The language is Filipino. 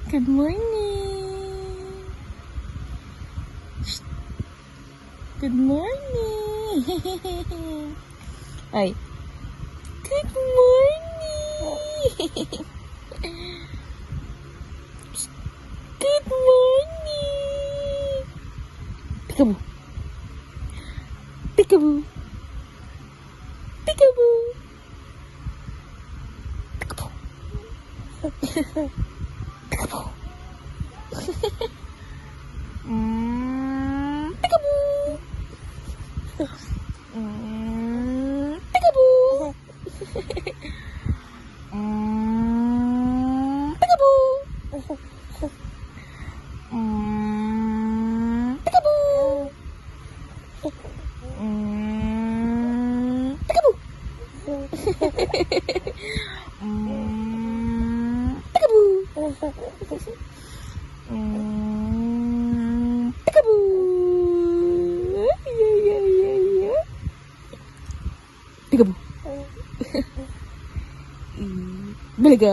Good morning. Good morning. Ay. Good morning. Good morning. Peekaboo. Peekaboo. Peekaboo. Peekaboo. Peekaboo. Peekaboo. Peekaboo. Peekaboo. Baliga.